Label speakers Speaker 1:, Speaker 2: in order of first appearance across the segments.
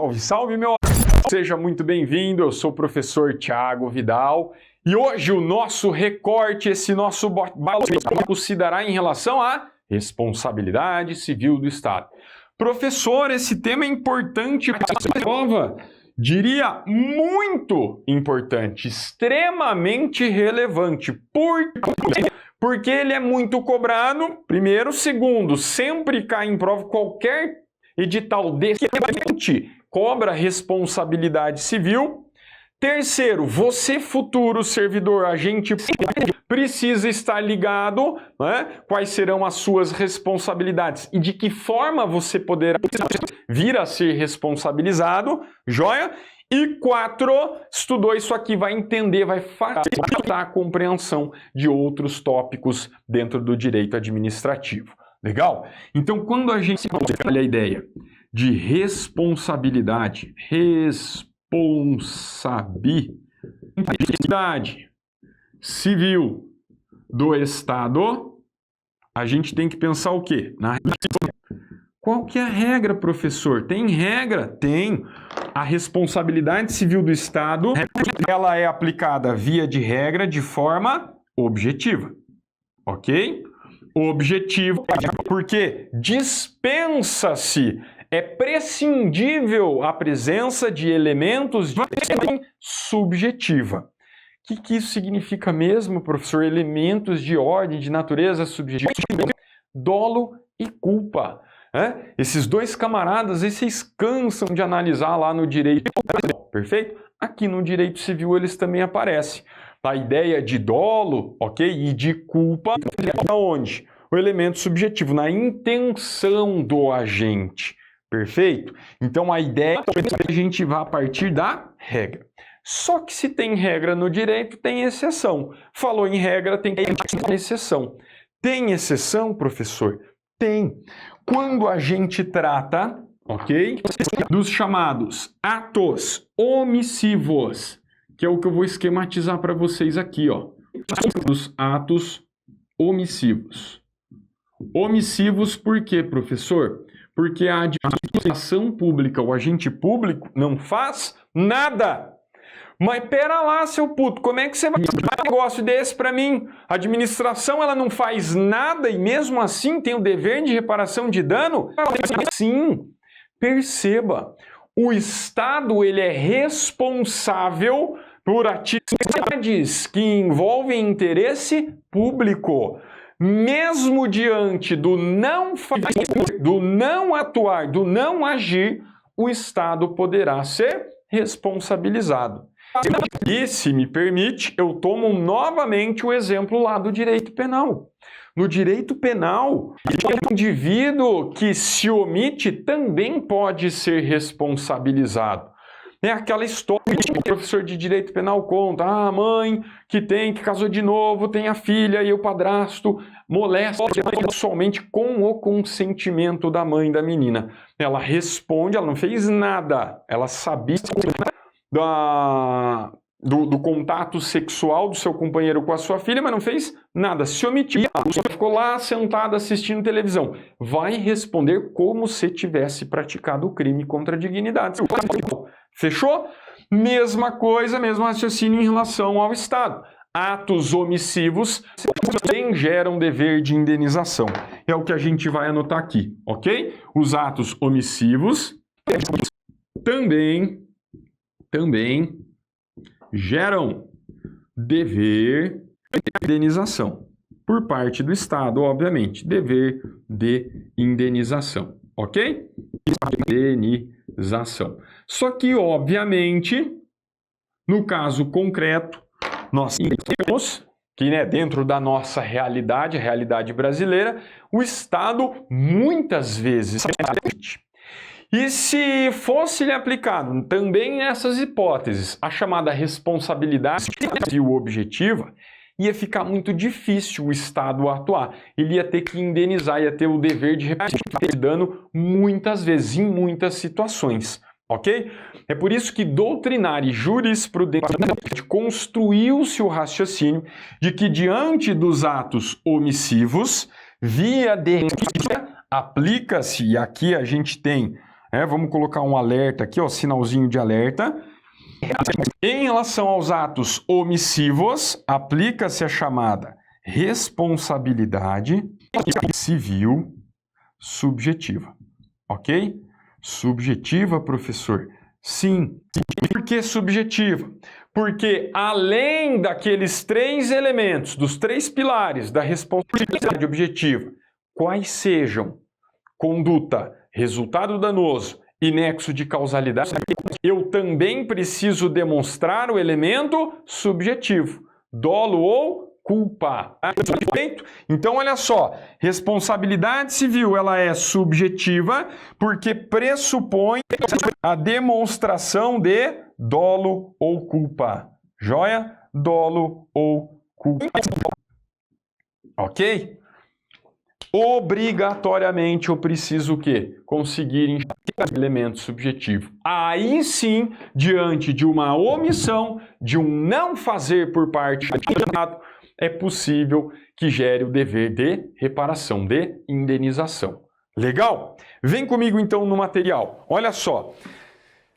Speaker 1: Salve, salve, meu! Seja muito bem-vindo, eu sou o professor Thiago Vidal e hoje o nosso recorte, esse nosso bate-papo se dará em relação à responsabilidade civil do Estado. Professor, esse tema é importante para a prova, diria muito importante, extremamente relevante. Por quê? Porque ele é muito cobrado, primeiro. Segundo, sempre cai em prova qualquer edital desse cobra responsabilidade civil. Terceiro, você, futuro servidor, agente precisa estar ligado, né, quais serão as suas responsabilidades e de que forma você poderá vir a ser responsabilizado, joia? E 4, estudou isso aqui, vai entender, vai facilitar a compreensão de outros tópicos dentro do direito administrativo. Legal? Então, quando a gente olha a ideia de responsabilidade civil do Estado, a gente tem que pensar o quê? Qual que é a regra, professor? Tem regra? Tem. A responsabilidade civil do Estado, ela é aplicada via de regra de forma objetiva. Ok? Objetivo, porque dispensa-se, é prescindível a presença de elementos de ordem subjetiva. O que isso significa mesmo, professor? Elementos de ordem, de natureza subjetiva? Dolo e culpa. Esses dois camaradas, vocês cansam de analisar lá no direito, perfeito? Aqui no direito civil eles também aparecem. A ideia de dolo, ok? E de culpa, onde? O elemento subjetivo, na intenção do agente, perfeito? Então a ideia é que a gente vá a partir da regra. Só que se tem regra no direito, tem exceção. Falou em regra, tem que ter exceção. Tem exceção, professor? Tem. Quando a gente trata, ok, dos chamados atos omissivos, que é o que eu vou esquematizar para vocês aqui, ó. Dos atos omissivos. Omissivos por quê, professor? Porque a administração pública, o agente público, não faz nada. Mas pera lá, seu puto, como é que você vai fazer um negócio desse para mim? A administração, ela não faz nada e mesmo assim tem o dever de reparação de dano? Sim, perceba, o Estado, ele é responsável por atividades que envolvem interesse público. Mesmo diante do não fazer, do não atuar, do não agir, o Estado poderá ser responsabilizado. E, se me permite, eu tomo novamente o exemplo lá do direito penal. No direito penal, o indivíduo que se omite também pode ser responsabilizado. É aquela história que o professor de direito penal conta. A mãe que casou de novo, tem a filha e o padrasto molesta somente com o consentimento da mãe da menina. Ela responde, ela não fez nada, ela sabia do contato sexual do seu companheiro com a sua filha, mas não fez nada, se omitiu, ficou lá sentada assistindo televisão. Vai responder como se tivesse praticado o crime contra a dignidade. Fechou? Mesma coisa, mesmo raciocínio em relação ao Estado. Atos omissivos também geram dever de indenização. É o que a gente vai anotar aqui, ok? Os atos omissivos também geram dever de indenização. Por parte do Estado, obviamente, dever de indenização, ok? Indenização. Só que, obviamente, no caso concreto, nós temos que, dentro da nossa realidade, a realidade brasileira, o Estado muitas vezes... E se fosse lhe aplicado também nessas hipóteses a chamada responsabilidade civil objetiva, ia ficar muito difícil o Estado atuar. Ele ia ter que indenizar, ia ter o dever de reparar dano muitas vezes, em muitas situações. Ok? É por isso que doutrinária e jurisprudente construiu-se o raciocínio de que diante dos atos omissivos, via de regra, aplica-se, e aqui a gente tem Vamos colocar um alerta aqui, ó, sinalzinho de alerta. Em relação aos atos omissivos, aplica-se a chamada responsabilidade civil subjetiva. Ok? Subjetiva, professor? Sim. Por que subjetiva? Porque além daqueles 3 elementos, dos 3 pilares da responsabilidade objetiva, quais sejam conduta, resultado danoso e nexo de causalidade, eu também preciso demonstrar o elemento subjetivo, dolo ou culpa. Então, olha só, responsabilidade civil ela é subjetiva porque pressupõe a demonstração de dolo ou culpa. Joia? Dolo ou culpa. Ok? Obrigatoriamente eu preciso o quê? Conseguir enxergar o elemento subjetivo. Aí sim, diante de uma omissão, de um não fazer por parte do Estado, é possível que gere o dever de reparação, de indenização. Legal? Vem comigo então no material. Olha só.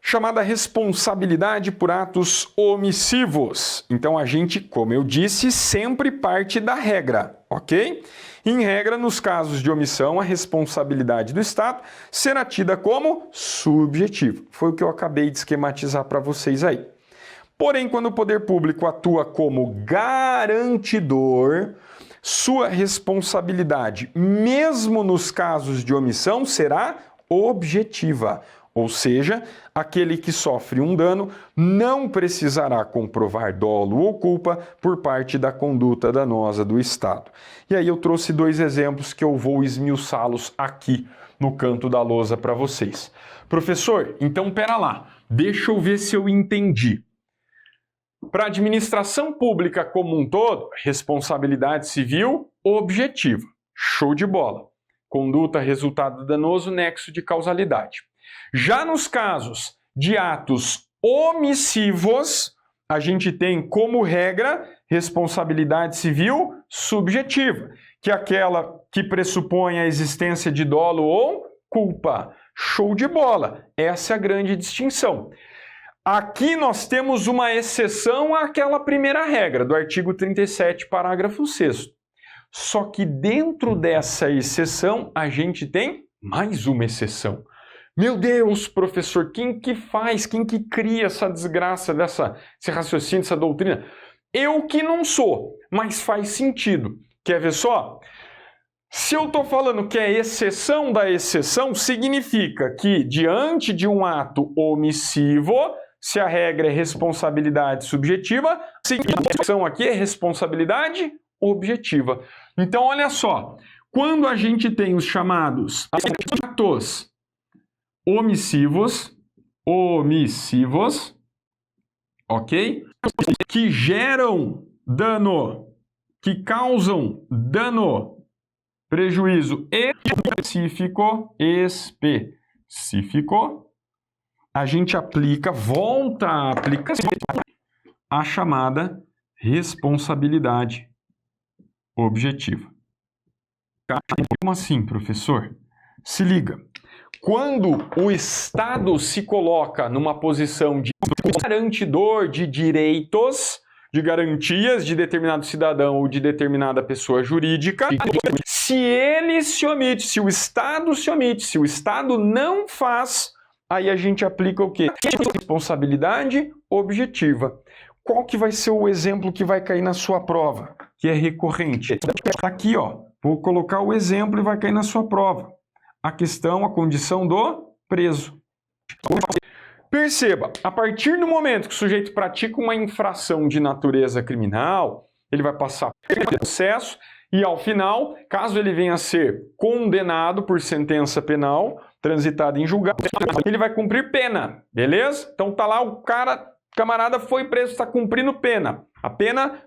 Speaker 1: Chamada responsabilidade por atos omissivos. Então a gente, como eu disse, sempre parte da regra, ok? Em regra, nos casos de omissão, a responsabilidade do Estado será tida como subjetiva. Foi o que eu acabei de esquematizar para vocês aí. Porém, quando o poder público atua como garantidor, sua responsabilidade, mesmo nos casos de omissão, será objetiva. Ou seja, aquele que sofre um dano não precisará comprovar dolo ou culpa por parte da conduta danosa do Estado. E aí eu trouxe 2 exemplos que eu vou esmiuçá-los aqui no canto da lousa para vocês. Professor, então pera lá, deixa eu ver se eu entendi. Para a administração pública como um todo, responsabilidade civil objetiva. Show de bola. Conduta, resultado danoso, nexo de causalidade. Já nos casos de atos omissivos, a gente tem como regra responsabilidade civil subjetiva, que é aquela que pressupõe a existência de dolo ou culpa. Show de bola! Essa é a grande distinção. Aqui nós temos uma exceção àquela primeira regra do artigo 37, parágrafo 6º. Só que dentro dessa exceção, a gente tem mais uma exceção. Meu Deus, professor, quem que faz, quem que cria essa desgraça, esse raciocínio, essa doutrina? Eu que não sou, mas faz sentido. Quer ver só? Se eu estou falando que é exceção da exceção, significa que diante de um ato omissivo, se a regra é responsabilidade subjetiva, a exceção aqui é responsabilidade objetiva. Então, olha só, quando a gente tem os chamados atos omissivos, ok? Que geram dano, que causam dano, prejuízo específico, a gente volta a aplicar a chamada responsabilidade objetiva. Como assim, professor? Se liga. Quando o Estado se coloca numa posição de garantidor de direitos, de garantias de determinado cidadão ou de determinada pessoa jurídica, se ele se omite, se o Estado se omite, se o Estado não faz, aí a gente aplica o quê? Responsabilidade objetiva. Qual que vai ser o exemplo que vai cair na sua prova? Que é recorrente. Aqui, ó, vou colocar o exemplo e vai cair na sua prova. A questão, a condição do preso. Perceba, a partir do momento que o sujeito pratica uma infração de natureza criminal, ele vai passar por processo e, ao final, caso ele venha a ser condenado por sentença penal, transitada em julgado, ele vai cumprir pena, beleza? Então tá lá o camarada foi preso, está cumprindo pena. A pena...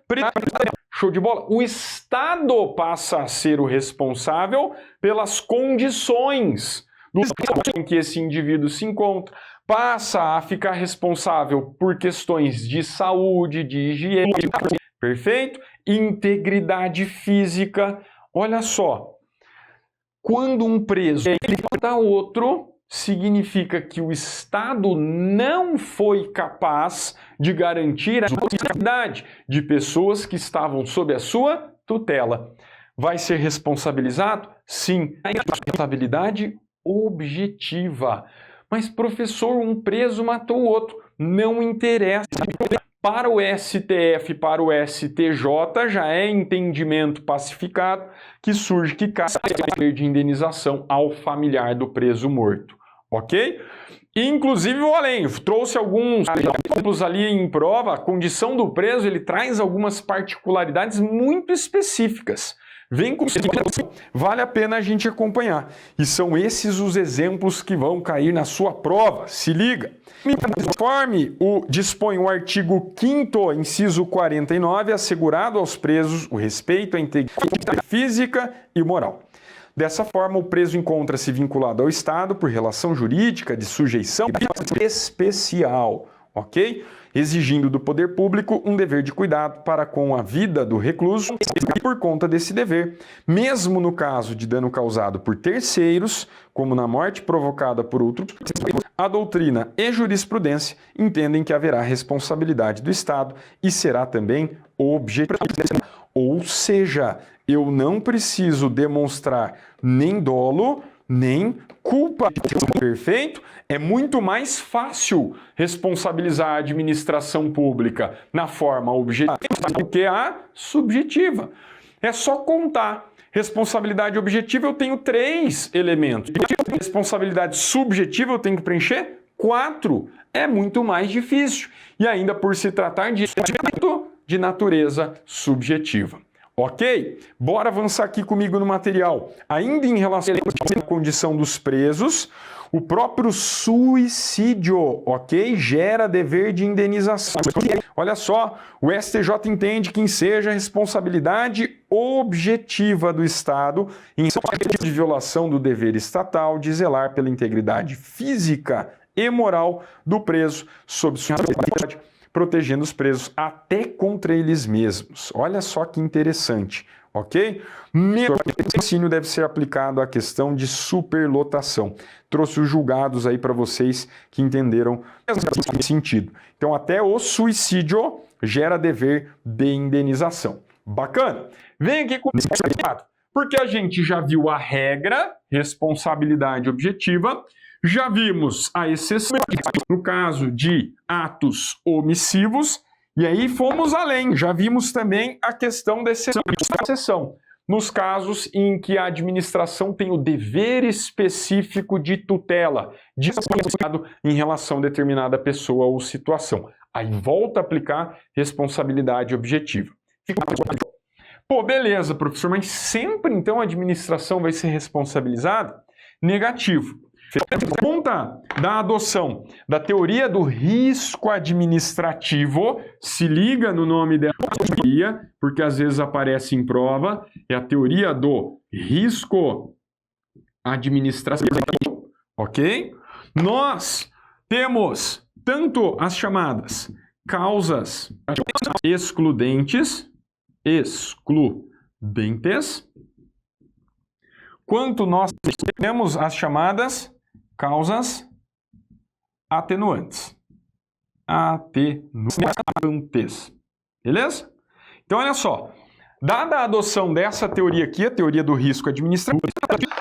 Speaker 1: Show de bola. O Estado passa a ser o responsável pelas condições em que esse indivíduo se encontra. Passa a ficar responsável por questões de saúde, de higiene, perfeito? Integridade física. Olha só, quando um preso mata outro, significa que o Estado não foi capaz de garantir a responsabilidade de pessoas que estavam sob a sua tutela. Vai ser responsabilizado? Sim. A responsabilidade objetiva. Mas, professor, um preso matou o outro. Não interessa. Para o STF, para o STJ, já é entendimento pacificado que surge que cabe de indenização ao familiar do preso morto. Ok? Inclusive, vou além, trouxe alguns exemplos ali em prova. A condição do preso, ele traz algumas particularidades muito específicas. Vem com vale a pena a gente acompanhar. E são esses os exemplos que vão cair na sua prova. Se liga. Conforme dispõe o artigo 5º, inciso 49, assegurado aos presos o respeito à integridade física e moral. Dessa forma, o preso encontra-se vinculado ao Estado por relação jurídica de sujeição especial, ok? Exigindo do poder público um dever de cuidado para com a vida do recluso e por conta desse dever, mesmo no caso de dano causado por terceiros, como na morte provocada por outro, a doutrina e jurisprudência entendem que haverá responsabilidade do Estado e será também objetiva. Ou seja, eu não preciso demonstrar nem dolo, nem culpa. Perfeito? É muito mais fácil responsabilizar a administração pública na forma objetiva do que a subjetiva. É só contar. Responsabilidade objetiva eu tenho 3 elementos. Responsabilidade subjetiva eu tenho que preencher 4. É muito mais difícil. E ainda por se tratar de natureza subjetiva. Ok? Bora avançar aqui comigo no material. Ainda em relação à condição dos presos, o próprio suicídio, ok? Gera dever de indenização. Olha só, o STJ entende que enseja responsabilidade objetiva do Estado em de violação do dever estatal de zelar pela integridade física e moral do preso sob sua responsabilidade, protegendo os presos até contra eles mesmos. Olha só que interessante, ok? O raciocínio deve ser aplicado à questão de superlotação. Trouxe os julgados aí para vocês que entenderam esse sentido. Então, até o suicídio gera dever de indenização. Bacana? Vem aqui com o porque a gente já viu a regra, responsabilidade objetiva, já vimos a exceção no caso de atos omissivos, e aí fomos além, já vimos também a questão da exceção, nos casos em que a administração tem o dever específico de tutela, em relação a determinada pessoa ou situação. Aí volta a aplicar responsabilidade objetiva. Pô, beleza, professor, mas sempre então a administração vai ser responsabilizada? Negativo. Pergunta da adoção da teoria do risco administrativo, se liga no nome dessa teoria, porque às vezes aparece em prova, é a teoria do risco administrativo, ok? Nós temos tanto as chamadas causas excludentes, quanto nós temos as chamadas causas atenuantes. Beleza? Então, olha só. Dada a adoção dessa teoria aqui, a teoria do risco administrativo,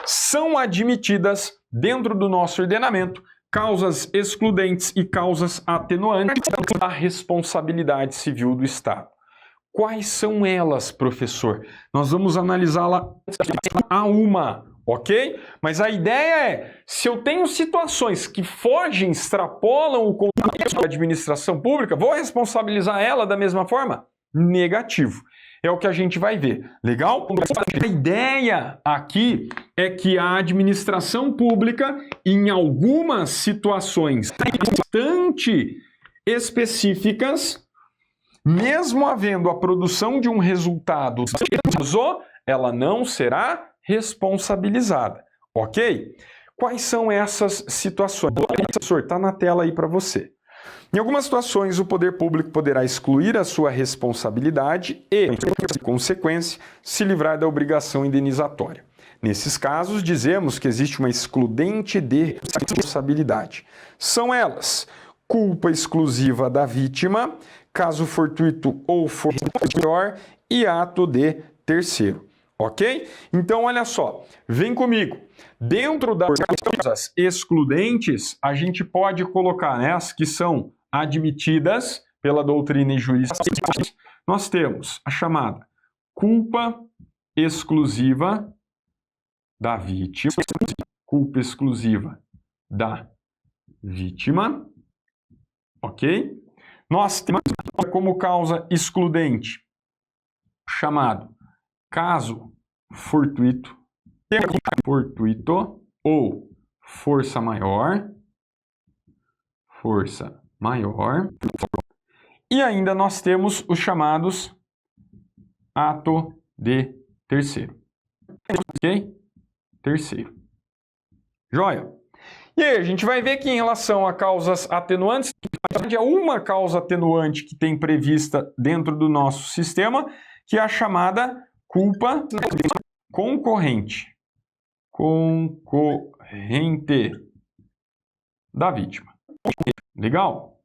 Speaker 1: são admitidas dentro do nosso ordenamento causas excludentes e causas atenuantes da responsabilidade civil do Estado. Quais são elas, professor? Nós vamos analisá-la a uma, ok? Mas a ideia é, se eu tenho situações que fogem, extrapolam o contexto da administração pública, vou responsabilizar ela da mesma forma? Negativo. É o que a gente vai ver. Legal? A ideia aqui é que a administração pública, em algumas situações bastante específicas, mesmo havendo a produção de um resultado, ela não será responsabilizada, ok? Quais são essas situações? Professor, está na tela aí para você. Em algumas situações, o poder público poderá excluir a sua responsabilidade e, em consequência, se livrar da obrigação indenizatória. Nesses casos, dizemos que existe uma excludente de responsabilidade. São elas: culpa exclusiva da vítima, caso fortuito ou força maior e ato de terceiro. Ok? Então, olha só, vem comigo. Dentro das causas excludentes, a gente pode colocar, né, as que são admitidas pela doutrina e jurisprudência. Nós temos a chamada culpa exclusiva da vítima, culpa exclusiva da vítima, ok? Nós temos como causa excludente chamado caso fortuito ou força maior, e ainda nós temos os chamados ato de terceiro. Ok? Terceiro. Joia? E aí, a gente vai ver que em relação a causas atenuantes, há uma causa atenuante que tem prevista dentro do nosso sistema, que é a chamada culpa concorrente. Concorrente da vítima. Legal?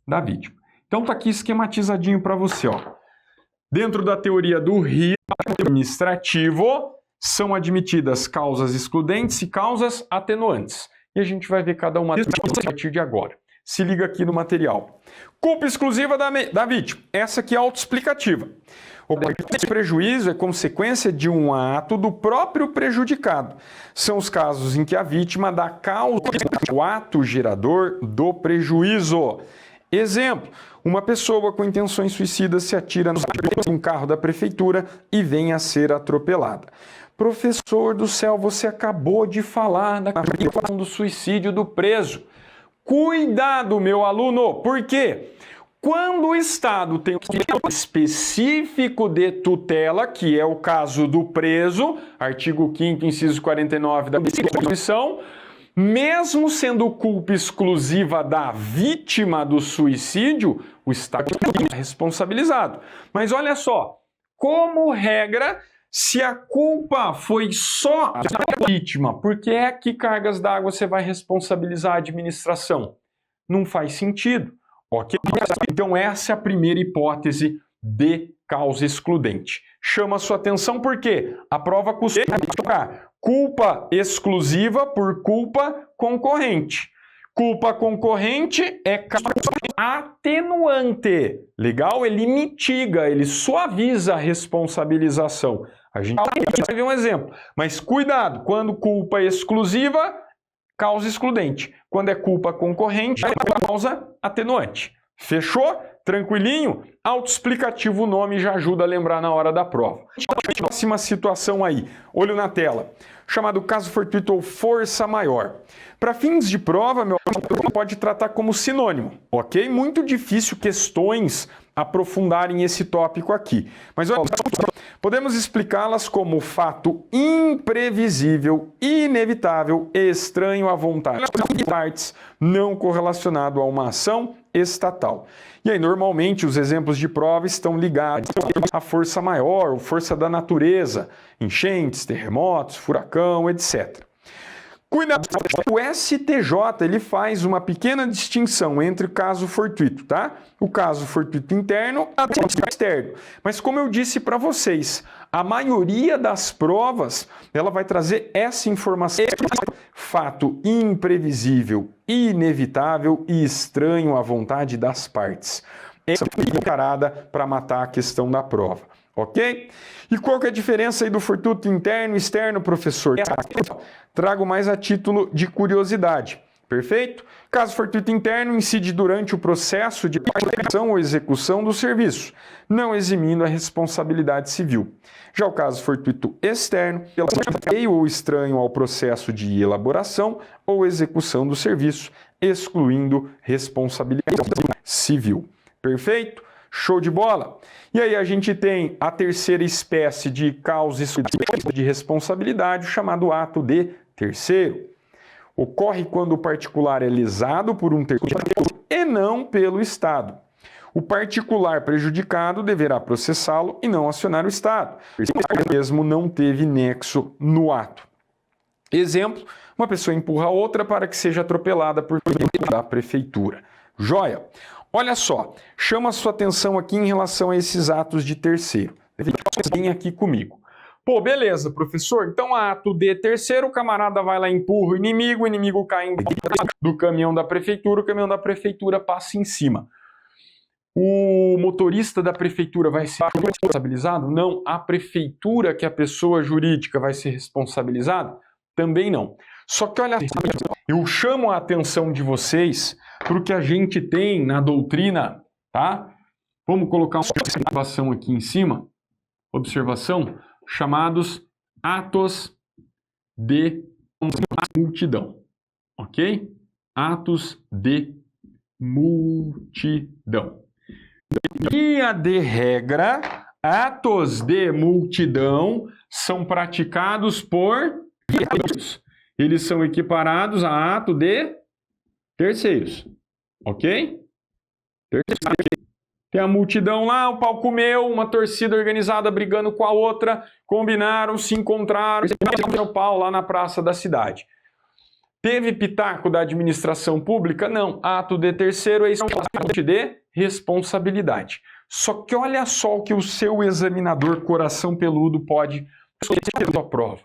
Speaker 1: Da vítima. Então tá aqui esquematizadinho para você, ó. Dentro da teoria do risco administrativo, são admitidas causas excludentes e causas atenuantes. E a gente vai ver cada uma delas a partir de agora. Se liga aqui no material. Culpa exclusiva da vítima. Essa aqui é autoexplicativa. O prejuízo é consequência de um ato do próprio prejudicado. São os casos em que a vítima dá causa ao ato gerador do prejuízo. Exemplo: uma pessoa com intenções suicidas se atira no carro da prefeitura e vem a ser atropelada. Professor do céu, você acabou de falar da questão do suicídio do preso. Cuidado, meu aluno, por quê? Quando o Estado tem um específico de tutela, que é o caso do preso, artigo 5º, inciso 49 da Constituição, mesmo sendo culpa exclusiva da vítima do suicídio, o Estado é responsabilizado. Mas olha só, como regra, se a culpa foi só da vítima, por que é que cargas d'água você vai responsabilizar a administração? Não faz sentido. Ok? Então essa é a primeira hipótese de causa excludente. Chama a sua atenção porque a prova costuma trocar culpa exclusiva por culpa concorrente. Culpa concorrente é causa atenuante. Legal? Ele mitiga, ele suaviza a responsabilização. A gente vai ver um exemplo. Mas cuidado, quando culpa exclusiva, causa excludente. Quando é culpa concorrente, é causa atenuante. Fechou? Tranquilinho? Autoexplicativo, o nome já ajuda a lembrar na hora da prova. Próxima situação aí, olho na tela, chamado caso fortuito ou força maior. Para fins de prova, meu amigo, pode tratar como sinônimo, ok? Muito difícil questões aprofundarem esse tópico aqui. Mas olha, podemos explicá-las como fato imprevisível, inevitável, estranho à vontade de partes, não correlacionado a uma ação estatal. E aí, normalmente, os exemplos de prova estão ligados à força maior, ou força da natureza, enchentes, terremotos, furacão, etc. Cuidado, o STJ ele faz uma pequena distinção entre o caso fortuito, tá? O caso fortuito interno e externo. Mas como eu disse para vocês, a maioria das provas ela vai trazer essa informação: fato imprevisível, inevitável e estranho à vontade das partes. Essa é preparada para matar a questão da prova. Ok? E qual que é a diferença aí do fortuito interno e externo, professor? Trago mais a título de curiosidade. Perfeito? Caso fortuito interno incide durante o processo de aplicação ou execução do serviço, não eximindo a responsabilidade civil. Já o caso fortuito externo, meio ou estranho ao processo de elaboração ou execução do serviço, excluindo responsabilidade civil. Perfeito? Show de bola? E aí a gente tem a terceira espécie de causa de responsabilidade, chamado ato de terceiro. Ocorre quando o particular é lesado por um terceiro e não pelo Estado. O particular prejudicado deverá processá-lo e não acionar o Estado, mesmo não teve nexo no ato. Exemplo, uma pessoa empurra outra para que seja atropelada por da prefeitura. Joia? Olha só, chama a sua atenção aqui em relação a esses atos de terceiro. Vem aqui comigo. Pô, beleza, professor. Então, ato de terceiro, o camarada vai lá e empurra o inimigo cai do caminhão da prefeitura, o caminhão da prefeitura passa em cima. O motorista da prefeitura vai ser responsabilizado? Não. A prefeitura, que é a pessoa jurídica, vai ser responsabilizada? Também não. Só que olha, eu chamo a atenção de vocês para o que a gente tem na doutrina, tá? Vamos colocar uma observação aqui em cima. Observação, chamados atos de multidão, ok? Atos de multidão. Via de regra, atos de multidão são praticados por terceiros. Eles são equiparados a ato de terceiros, ok? Tem a multidão lá, o pau comeu, uma torcida organizada brigando com a outra, combinaram, se encontraram, o pau lá na praça da cidade. Teve pitaco da administração pública? Não. Ato de terceiro é isso de responsabilidade. Só que olha só o que o seu examinador coração peludo pode fazer a prova.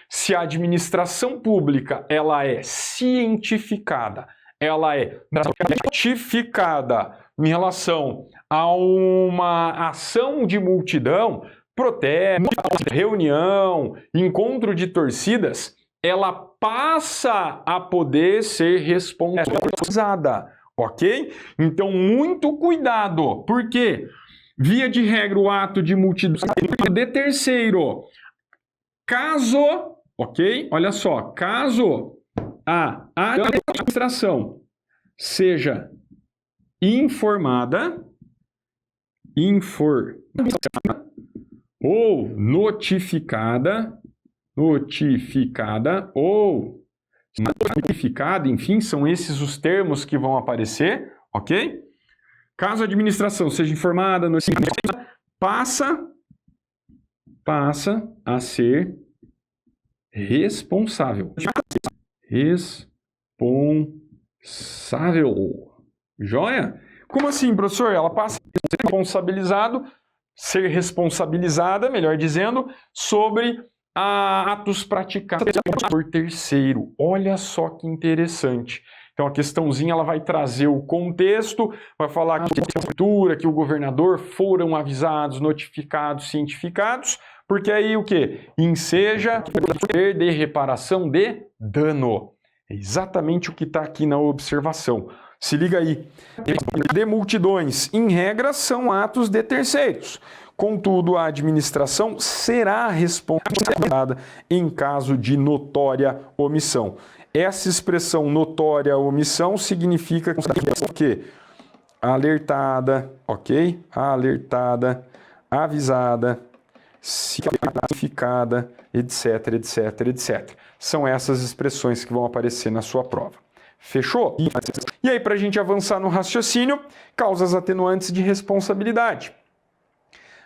Speaker 1: Se a administração pública ela é cientificada, ela é certificada em relação a uma ação de multidão, protesto, reunião, encontro de torcidas, ela passa a poder ser responsabilizada, ok? Então, muito cuidado, porque, via de regra, o ato de multidão de terceiro, caso, ok? Olha só, caso a administração seja informada ou notificada, enfim, são esses os termos que vão aparecer, ok? Caso a administração seja informada, notificada, passa a ser responsável. Joia? Como assim, professor? Ela passa a ser responsabilizada, melhor dizendo, sobre atos praticados por terceiro. Olha só que interessante. Então a questãozinha ela vai trazer o contexto, vai falar que a prefeitura, que o governador foram avisados, notificados, cientificados, porque aí o quê? Enseja poder de reparação de dano. É exatamente o que está aqui na observação. Se liga aí. De multidões, em regra, são atos de terceiros. Contudo, a administração será responsabilizada em caso de notória omissão. Essa expressão notória omissão significa que alertada, ok? Alertada, avisada, cientificada, etc, etc, etc. São essas expressões que vão aparecer na sua prova. Fechou? E aí, para a gente avançar no raciocínio, causas atenuantes de responsabilidade.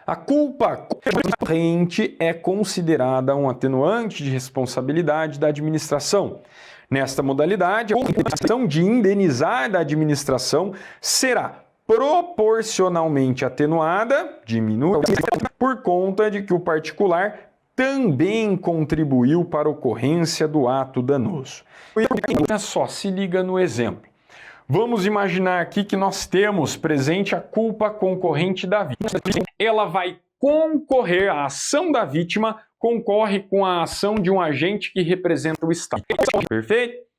Speaker 1: A culpa corrente é considerada um atenuante de responsabilidade da administração. Nesta modalidade, a obrigação de indenizar da administração será proporcionalmente atenuada, diminuída, por conta de que o particular também contribuiu para a ocorrência do ato danoso. Olha só, se liga no exemplo. Vamos imaginar aqui que nós temos presente a culpa concorrente da vítima. Ela vai concorrer, a ação da vítima concorre com a ação de um agente que representa o Estado. Perfeito?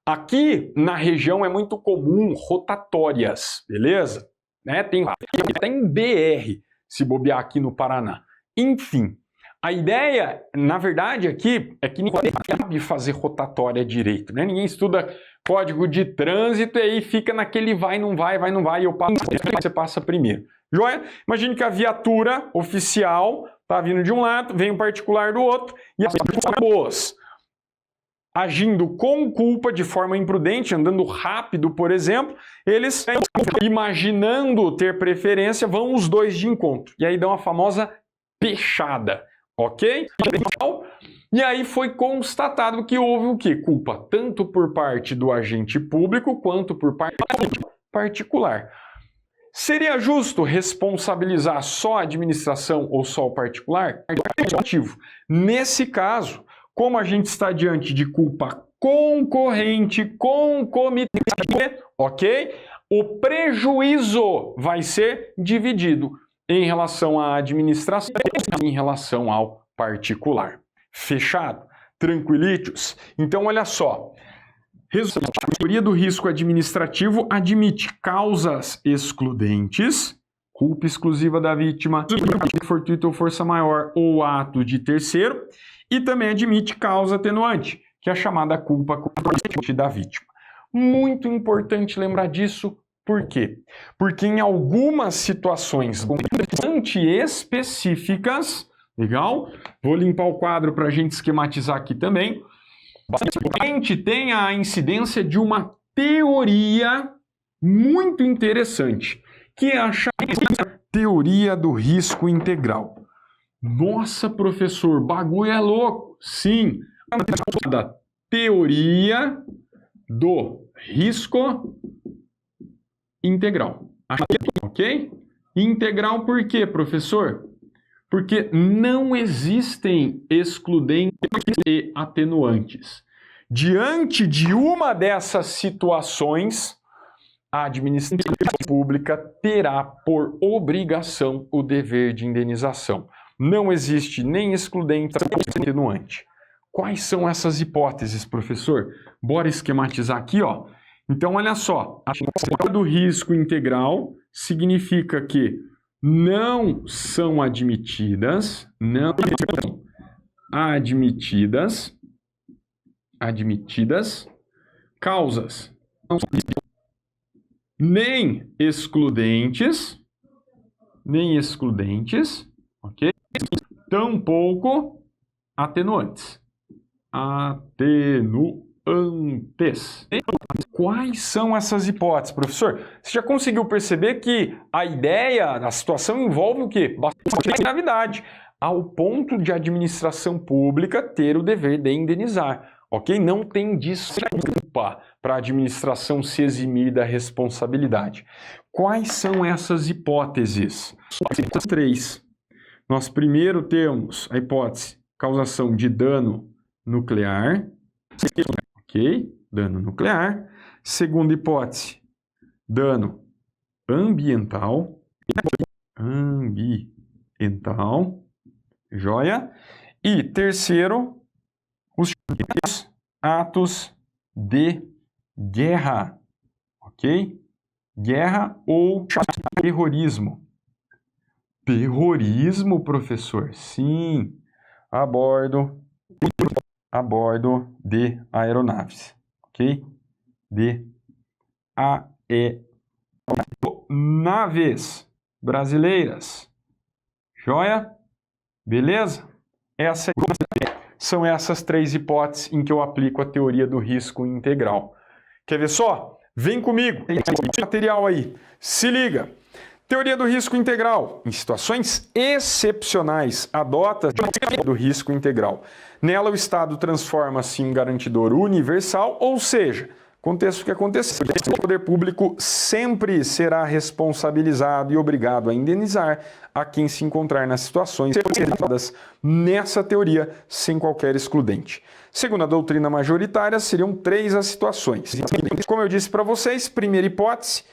Speaker 1: Aqui na região é muito comum rotatórias, beleza? Tem até em BR, se bobear aqui no Paraná. Enfim, a ideia, na verdade, aqui é que ninguém sabe fazer rotatória direito, né? Ninguém estuda código de trânsito e aí fica naquele vai, não vai, e eu passo, você passa primeiro. Joia? Imagine que a viatura oficial está vindo de um lado, vem um particular do outro e as boas. agindo com culpa de forma imprudente, andando rápido, por exemplo, eles, imaginando ter preferência, vão os dois de encontro. E aí dão a famosa pechada, ok? E aí foi constatado que houve o quê? Culpa tanto por parte do agente público quanto por parte particular. Seria justo responsabilizar só a administração ou só o particular? Nesse caso, como a gente está diante de culpa concorrente, concomitante, ok? O prejuízo vai ser dividido em relação à administração e em relação ao particular. Fechado? Tranquilitos? Então, olha só. A teoria do risco administrativo admite causas excludentes, culpa exclusiva da vítima, fortuito ou força maior ou ato de terceiro, e também admite causa atenuante, que é a chamada culpa concorrente da vítima. Muito importante lembrar disso, por quê? Porque em algumas situações bastante específicas, legal? Vou limpar o quadro para a gente esquematizar aqui também. A gente tem a incidência de uma teoria muito interessante, que é a chamada teoria do risco integral. Nossa, professor, bagulho é louco. Sim, a teoria do risco integral. Ok? Integral por quê, professor? Porque não existem excludentes e atenuantes. Diante de uma dessas situações, a administração pública terá por obrigação o dever de indenização. Não existe nem excludente nem atenuante. Quais são essas hipóteses, professor? Bora esquematizar aqui, ó. Então, olha só. A teoria do risco integral significa que não são admitidas causas nem excludentes, ok? Tampouco atenuantes. Quais são essas hipóteses, professor? Você já conseguiu perceber que a ideia, a situação envolve o quê? Bastante gravidade, ao ponto de a administração pública ter o dever de indenizar, ok? Não tem desculpa para a administração se eximir da responsabilidade. Quais são essas hipóteses? Essas três. Nós primeiro temos a hipótese causação de dano nuclear, ok? Dano nuclear. Segunda hipótese, dano ambiental, joia? E terceiro, os atos de guerra, ok? Guerra ou terrorismo. Terrorismo, professor? Sim, a bordo de aeronaves, ok? De aeronaves brasileiras. Joia? Beleza? São essas três hipóteses em que eu aplico a teoria do risco integral. Quer ver só? Vem comigo. Material aí. Se liga. Teoria do risco integral. Em situações excepcionais, adota a teoria do risco integral. Nela, o Estado transforma-se em garantidor universal, ou seja, aconteça o que acontecer, o poder público sempre será responsabilizado e obrigado a indenizar a quem se encontrar nas situações representadas nessa teoria, sem qualquer excludente. Segundo a doutrina majoritária, seriam três as situações. Como eu disse para vocês, primeira hipótese,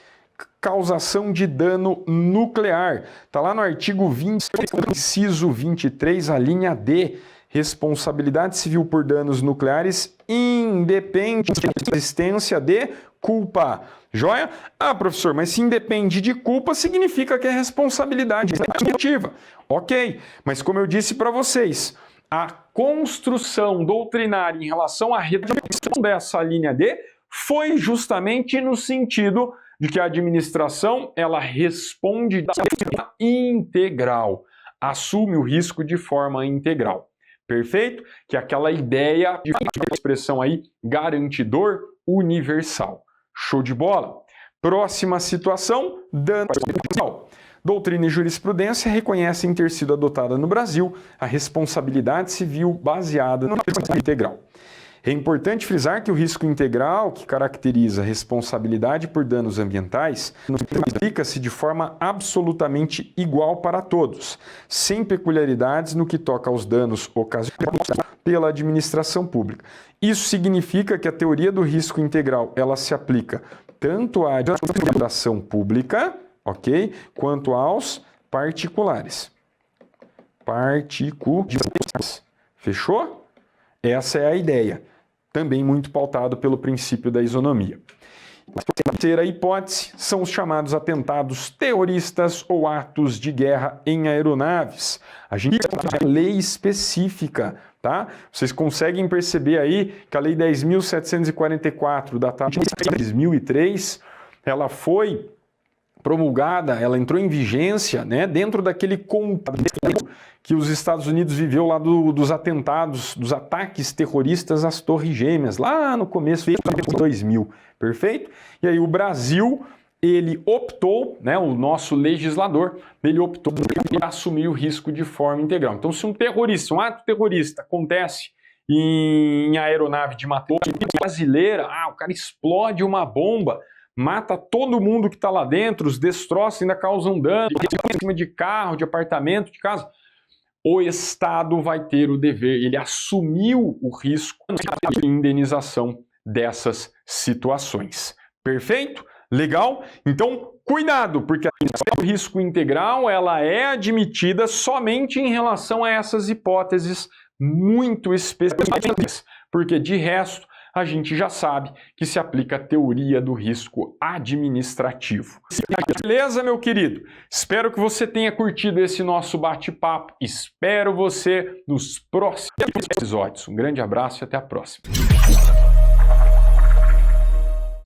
Speaker 1: causação de dano nuclear. Está lá no artigo 20, inciso 23, a linha D. Responsabilidade civil por danos nucleares independe da existência de culpa. Joia? Ah, professor, mas se independe de culpa, significa que é responsabilidade efetiva. Ok, mas como eu disse para vocês, a construção doutrinária em relação à redação dessa linha D foi justamente no sentido de que a administração ela responde de forma integral, assume o risco de forma integral. Perfeito? Que é aquela ideia de expressão aí, garantidor universal. Show de bola? Próxima situação, dano patrimonial. Doutrina e jurisprudência reconhecem ter sido adotada no Brasil a responsabilidade civil baseada no risco integral. É importante frisar que o risco integral, que caracteriza a responsabilidade por danos ambientais, aplica-se de forma absolutamente igual para todos, sem peculiaridades no que toca aos danos ocasionados pela administração pública. Isso significa que a teoria do risco integral ela se aplica tanto à administração pública, ok, quanto aos particulares. Fechou? Essa é a ideia, também muito pautado pelo princípio da isonomia. A terceira hipótese são os chamados atentados terroristas ou atos de guerra em aeronaves. A gente tem uma lei específica, tá? Vocês conseguem perceber aí que a Lei 10.744, datada de 2003, ela foi promulgada, ela entrou em vigência, né, dentro daquele contexto que os Estados Unidos viveu lá dos atentados, dos ataques terroristas às Torres Gêmeas, lá no começo de 2000, perfeito? E aí o Brasil, ele optou, né, o nosso legislador, ele optou por assumir o risco de forma integral. Então, se um ato terrorista acontece em aeronave de matriz brasileira, o cara explode uma bomba, mata todo mundo que está lá dentro, os destroços ainda causam dano, em cima de carro, de apartamento, de casa. O Estado vai ter o dever, ele assumiu o risco de indenização dessas situações. Perfeito? Legal? Então, cuidado, porque a risco integral ela é admitida somente em relação a essas hipóteses muito específicas, porque de resto a gente já sabe que se aplica a teoria do risco administrativo. Beleza, meu querido? Espero que você tenha curtido esse nosso bate-papo. Espero você nos próximos episódios. Um grande abraço e até a próxima.